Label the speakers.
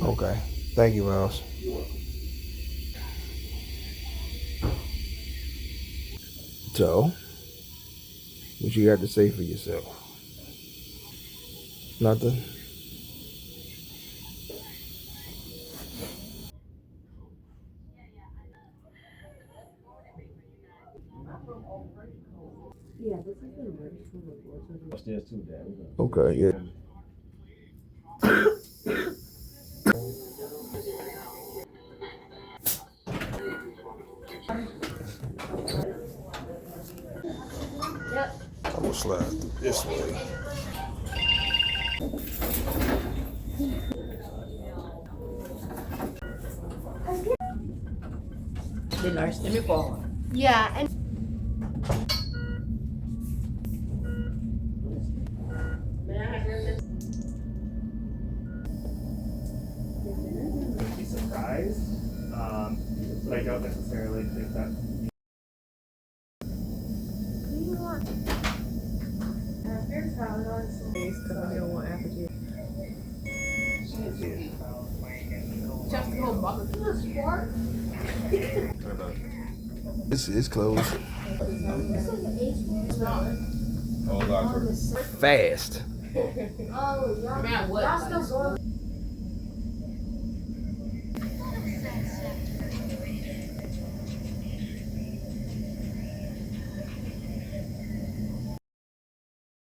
Speaker 1: Okay. Thank you, Miles. So, what you got to say for yourself? Nothing? Okay, yeah. I'm gonna slide through this way.
Speaker 2: Yeah, and
Speaker 3: Be surprised, but I don't necessarily think that.
Speaker 1: It's closed. Fast.